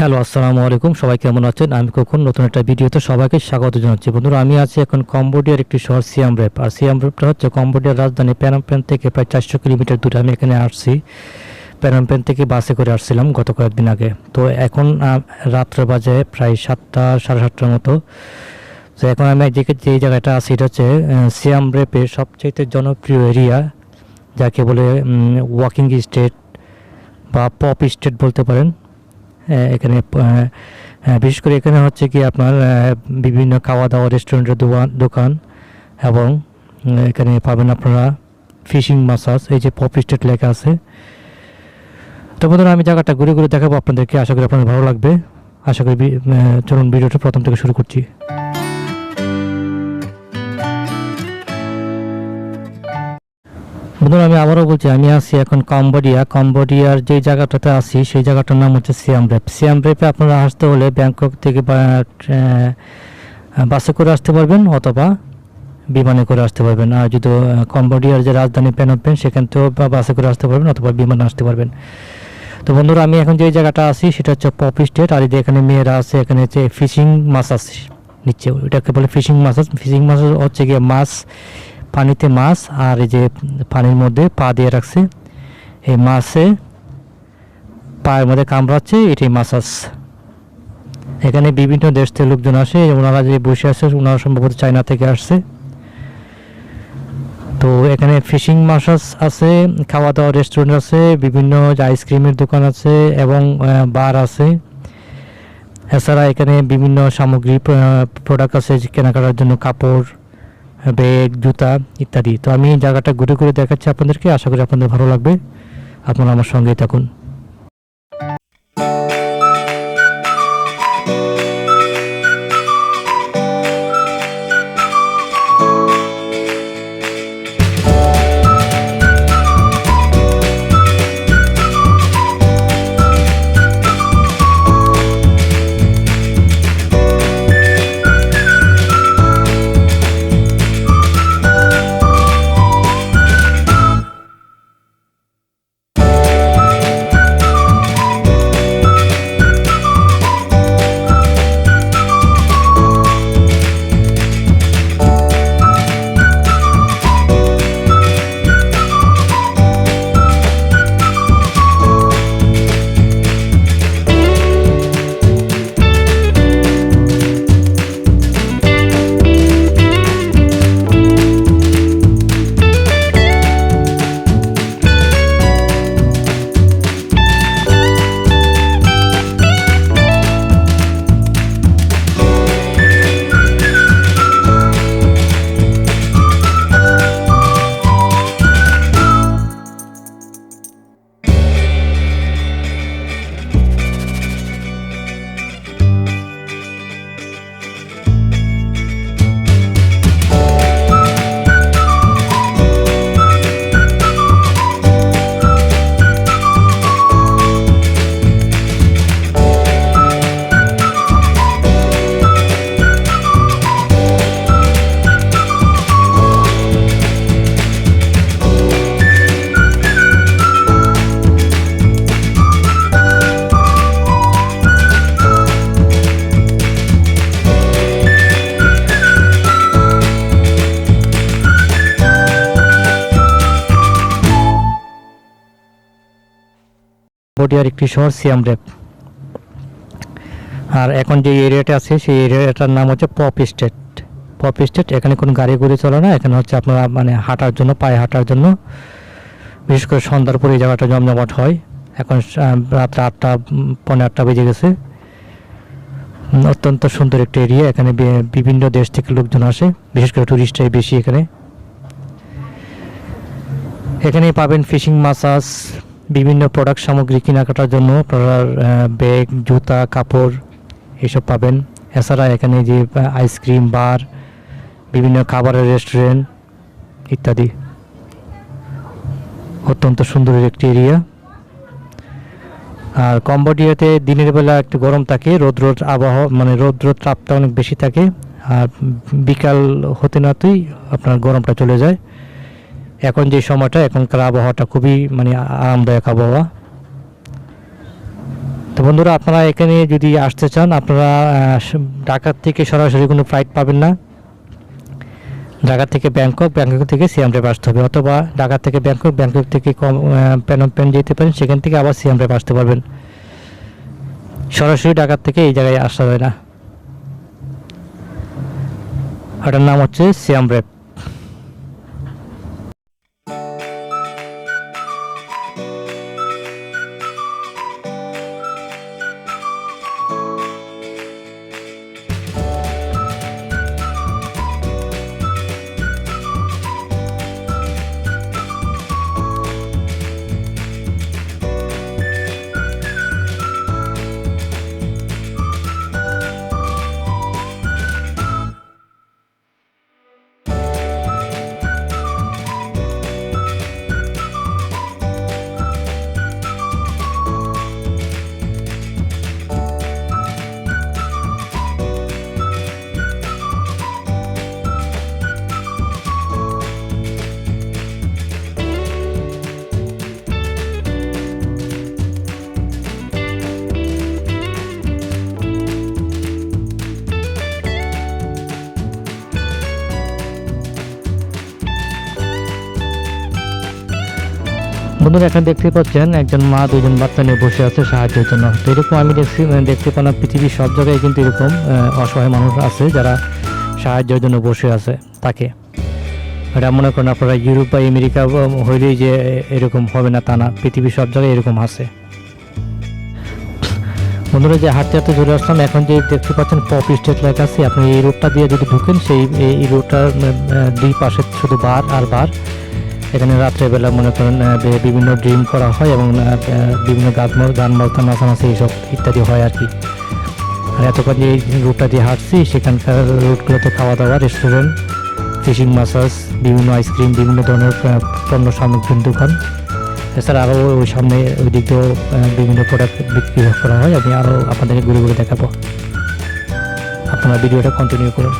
Hello, আসসালামু আলাইকুম। সবাই কেমন আছেন? আমি কখন নতুন একটা ভিডিওতে সবাইকে স্বাগত জানাচ্ছি। বন্ধুরা, আমি আছি এখন কম্বোডিয়ার একটি শহর সিয়াম রেপ। আর সিয়াম রেপটা হচ্ছে কম্বোডিয়ার রাজধানী প্যানম পেন থেকে প্রায় 400 কিলোমিটার দূরে। আমি এখানে আসছি প্যানম পেন থেকে বাসে করে আসছিলাম গত কয়েকদিন আগে। তো এখন রাত্রে বাজে প্রায় 7টা সাড়ে 7টার মতো। তো এখন আমি যে জায়গাটা আছি এটা হচ্ছে সিয়াম রেপের সবচেয়ে জনপ্রিয় এরিয়া, যাকে বলে ওয়াকিং স্টেট বা পপ স্টেট বলতে পারেন। এখানে বিশেষ করে এখানে হচ্ছে কি আপনার বিভিন্ন খাওয়া দাওয়া রেস্টুরেন্টের দোকান এবং এখানে পাবেন আপনারা ফিশিং মাসাজ। এই যে পপ স্টেট লেখা আছে। তো বন্ধুরা, আমি জায়গাটা ঘুরে ঘুরে দেখাবো আপনাদেরকে। আশা করি আপনাদের ভালো লাগবে। আশা করি চলুন ভিডিওটা প্রথম থেকে শুরু করছি। বন্ধুরা, আমি আবারও বলছি, আমি আছি এখন কম্বোডিয়ার যে জায়গাটাতে আছি সেই জায়গাটার নাম হচ্ছে সিয়াম রেপ। সিয়াম রেপে আপনারা আসতে হলে ব্যাংকক থেকে বাসে করে আসতে পারবেন অথবা বিমানে করে আসতে পারবেন। আর যদি কম্বোডিয়ার যে রাজধানী প্যানম পেন সেখান থেকেও বাসে করে আসতে পারবেন অথবা বিমানে আসতে পারবেন। তো বন্ধুরা, আমি এখন যে জায়গাটা আছি সেটা হচ্ছে পপ স্টেট। আর এখানে মেয়েরা আছে, এখানে হচ্ছে ফিশিং মাসাজ নিচ্ছে। ওইটাকে বলে ফিশিং মাসাজ। ফিশিং মাসাজ হচ্ছে গিয়ে পানিতে মাছ আর এই যে পানির মধ্যে পা দিয়ে রাখছে, এই মাছে পায়ের মধ্যে কামড়াচ্ছে, এটাই মাসাজ। এখানে বিভিন্ন দেশ থেকে লোকজন আসে। ওনারা যে বসে আছে ওনারা সম্ভবত চায়না থেকে আসছে। তো এখানে ফিশিং মাসাজ আছে, খাওয়া দাওয়া রেস্টুরেন্ট আছে, বিভিন্ন আইসক্রিমের দোকান আছে এবং বার আছে। এছাড়া এখানে বিভিন্ন সামগ্রী প্রোডাক্ট আছে কেনাকাটার জন্য, কাপড়, ব্যাগ, জুতা ইত্যাদি। তো আমি জায়গাটা ঘুরে ঘুরে দেখাচ্ছি আপনাদেরকে। আশা করি আপনাদের ভালো লাগবে। আপনারা আমার সঙ্গেই থাকুন। কম্বোডিয়ার একটি শহর সিয়াম রেপ। আর এখন যে এরিয়াটা আছে সেই এরিয়াটার নাম হচ্ছে পপ স্টেট। পপ স্টেট, এখানে কোনো গাড়ি ঘুরে চলে না। এখানে হচ্ছে আপনারা মানে হাঁটার জন্য, পায়ে হাঁটার জন্য, বিশেষ করে সন্ধ্যার পরে এই জায়গাটা জমজমাট হয়। এখন রাত্রে 8টা পৌনে 8টা বেজে গেছে। অত্যন্ত সুন্দর একটি এরিয়া। এখানে বিভিন্ন দেশ থেকে লোকজন আসে, বিশেষ করে টুরিস্টরাই বেশি এখানে। এখানেই পাবেন ফিশিং মাসাজ, বিভিন্ন প্রোডাক্ট সামগ্রী কেনাকাটার জন্য আপনার ব্যাগ, জুতা, কাপড় এসব পাবেন। এছাড়া এখানে যে আইসক্রিম, বার, বিভিন্ন খাবারের রেস্টুরেন্ট ইত্যাদি। অত্যন্ত সুন্দর একটি এরিয়া। আর কম্বোডিয়াতে দিনের বেলা একটু গরম থাকে, রৌদ্র আবহাওয়া মানে রৌদ্র তাপটা অনেক বেশি থাকে। আর বিকাল হতে নাতেই আপনার গরমটা চলে যায়। এখন যে সময়টা, এখনকার আবহাওয়াটা খুবই মানে আরামদায়ক আবহাওয়া। তো তো বন্ধুরা, আপনারা এখানে যদি আসতে চান, আপনারা ঢাকা থেকে সরাসরি কোনো ফ্লাইট পাবেন না। ঢাকা থেকে ব্যাংকক, ব্যাংকক থেকে সিয়াম রেপ আসতে হবে, অথবা ঢাকা থেকে ব্যাংকক, ব্যাংকক থেকে প্যানম পেন যেতে পারেন, সেখান থেকে আবার সিয়াম রেপ আসতে পারবেন। সরাসরি ঢাকা থেকে এই জায়গায় আসা যায় না। এটার নাম হচ্ছে সিয়াম রেপ। বন্ধুরা, এখানে দেখতে পাচ্ছেন একজন মা দুজন বাচ্চা নিয়ে বসে আছে সাহায্যের জন্য। তো এরকম আমি দেখতে পেলাম পৃথিবীর সব জায়গায় কিন্তু এরকম অসহায় মানুষ আছে যারা সাহায্যের জন্য বসে আছে তাকে। এটা মনে করেন আপনারা ইউরোপ বা আমেরিকা হইলেই যে এরকম হবে না তা না, পৃথিবীর সব জায়গায় এরকম আছে। বন্ধুরা, যে হাঁটতে হাঁটতে চলে আসলাম, এখন যে দেখতে পাচ্ছেন পপ স্ট্রিট লেখা আছে, আপনি এই রোডটা দিয়ে যদি ঢুকেন, সেই এই রোডটার দুই পাশে শুধু বার আর বার। এখানে রাত্রেবেলা মনে করেন বিভিন্ন ড্রিম করা হয় এবং বিভিন্ন গান বাজনা নাচানাচি এইসব ইত্যাদি হয় আর কি। আর এতক্ষণ যে এই রুটটা দিয়ে হাঁটছি, সেখানকার রুটগুলোতে খাওয়া দাওয়া, রেস্টুরেন্ট, ফিশিং মাসাজ, বিভিন্ন আইসক্রিম, বিভিন্ন ধরনের পণ্য সামগ্রীর দোকান। এছাড়া আরও ওই সামনে ওই দিক দিয়েও বিভিন্ন প্রোডাক্ট বিক্রি করা হয়। আমি আরও আপনাদেরকে ঘুরে ঘুরে দেখাবো, আপনারা ভিডিওটা কন্টিনিউ করুন।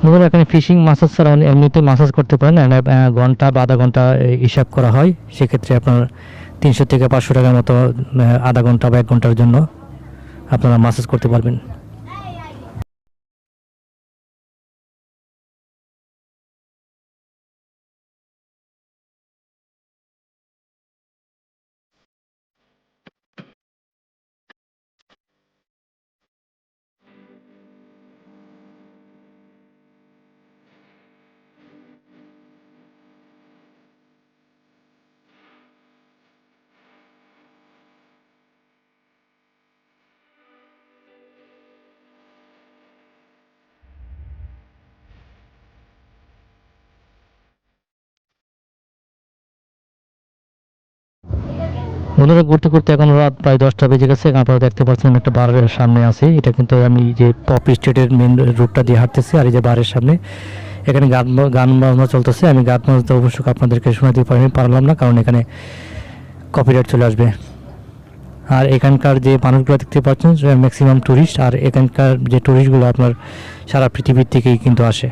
বন্ধুরা এখানে ফিশিং মাসাজ ছাড়া এমনিতে মাসাজ করতে পারেন, ঘন্টা বা আধা ঘন্টা হিসাব করা হয়। সেক্ষেত্রে আপনার 300 থেকে 500 টাকার মতো আধা ঘন্টা বা 1 ঘন্টার জন্য আপনারা মাসাজ করতে পারবেন। বন্ধুরা ঘুরতে ঘুরতে এখন রাত প্রায় 10টা বেজে গেছে। আপনারা দেখতে পাচ্ছেন একটা বারের সামনে আছে। এটা কিন্তু আমি যে পপি স্ট্রিটের মেন রুটটা দিয়ে হাঁটতেছি, আর এই যে বারের সামনে এখানে গান বাজনা চলতেছে। আমি গান বাজনা অবশ্যই আপনাদেরকে শোনাতে পারলাম না, কারণ এখানে কপিরাইট চলে আসবে। আর এখানকার যে মানুষগুলো দেখতে পাচ্ছেন ম্যাক্সিমাম ট্যুরিস্ট, আর এখানকার যে ট্যুরিস্টগুলো আপনার সারা পৃথিবীর থেকেই কিন্তু আসে।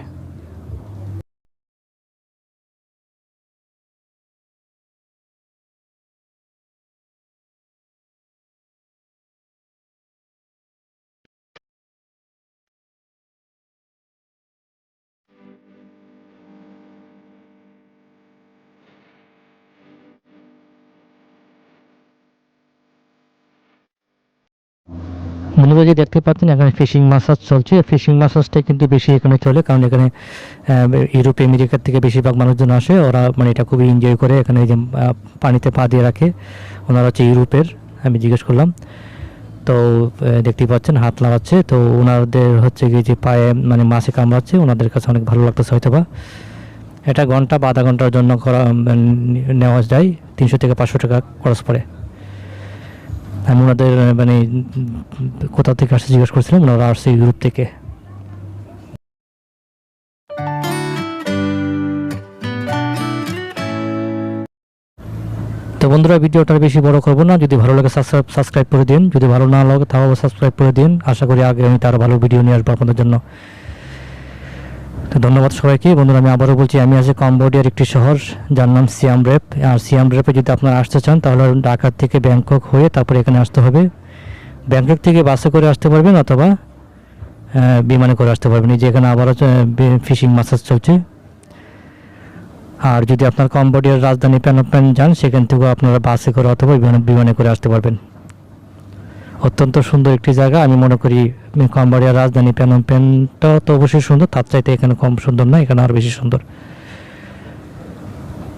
বন্ধুরা যে দেখতে পাচ্ছেন এখানে ফিশিং মাসাজ চলছে। ফিশিং মাসাজটাই কিন্তু বেশি এখানে চলে, কারণ এখানে ইউরোপ আমেরিকার থেকে বেশিরভাগ মানুষজন আসে। ওরা মানে এটা খুবই এনজয় করে। এখানে যে পানিতে পা দিয়ে রাখে, ওনারা হচ্ছে ইউরোপের। আমি জিজ্ঞেস করলাম, তো দেখতেই পাচ্ছেন হাত লাগাচ্ছে। তো ওনাদের হচ্ছে কি যে পায়ে মানে মাছে কামড়াচ্ছে, ওনাদের কাছে অনেক ভালো লাগতেছে হয়তো বা। এটা ঘন্টা বা আধা ঘন্টার জন্য নেওয়া যায়। 300 থেকে 500 টাকা খরচ পড়ে। আমি ওনাদের মানে কোথা থেকে আসছে জিজ্ঞেস করছিলাম, ওনারা আসছে ইউরোপ থেকে। তো বন্ধুরা ভিডিওটা বেশি বড় করবো না, যদি ভালো লাগে সাবস্ক্রাইব করে দিন, যদি ভালো না লাগে তাও সাবস্ক্রাইব করে দিন। আশা করি আগে আমি তার ভালো ভিডিও নিয়ে আসবো আপনাদের জন্য। তো ধন্যবাদ সবাইকে। বন্ধুরা আমি আবারও বলছি, আমি আছি কম্বোডিয়ার একটি শহর যার নাম সিয়াম রেপ। আর সিয়াম রেপে যদি আপনারা আসতে চান তাহলে ঢাকা থেকে ব্যাংকক হয়ে তারপরে এখানে আসতে হবে। ব্যাংকক থেকে বাসে করে আসতে পারবেন অথবা বিমানে করে আসতে পারবেন। এই যে এখানে আবারও ফিশিং মাসাজ চলছে। আর যদি আপনার কম্বোডিয়ার রাজধানী প্যানোপেন যান, সেখান থেকেও আপনারা বাসে করে অথবা বিমানে করে আসতে পারবেন। অত্যন্ত সুন্দর একটি জায়গা। আমি মনে করি কম্বোডিয়ার রাজধানী প্যানোপেনটা তো অবশ্যই সুন্দর, তার চাইতে এখানে কম সুন্দর না, এখানে আরও বেশি সুন্দর।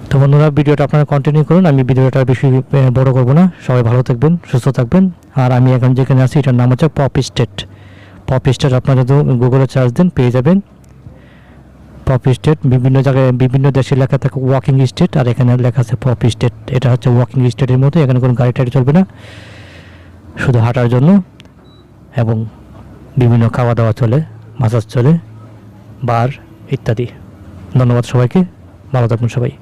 তো বন্ধুরা ভিডিওটা আপনারা কন্টিনিউ করুন, আমি ভিডিওটা বেশি বড় করব না। সবাই ভালো থাকবেন, সুস্থ থাকবেন। আর আমি এখন যেখানে আছি এটার নাম হচ্ছে পপি স্টেট। পপি স্টেট আপনারা যদি গুগলে সার্চ দেন পেয়ে যাবেন। পপি স্টেট বিভিন্ন জায়গায় বিভিন্ন দেশে লেখা থাকে ওয়াকিং স্টেট, আর এখানে লেখা আছে পপি স্টেট। এটা হচ্ছে ওয়াকিং স্টেটের মতো। এখানে কোনো গাড়ি টাড়ি চলবে না, শুধু হাঁটার জন্য, এবং বিভিন্ন খাওয়া দাওয়া চলে, মাসাজ চলে, বার ইত্যাদি। ধন্যবাদ সবাইকে, ভালো থাকবেন সবাই।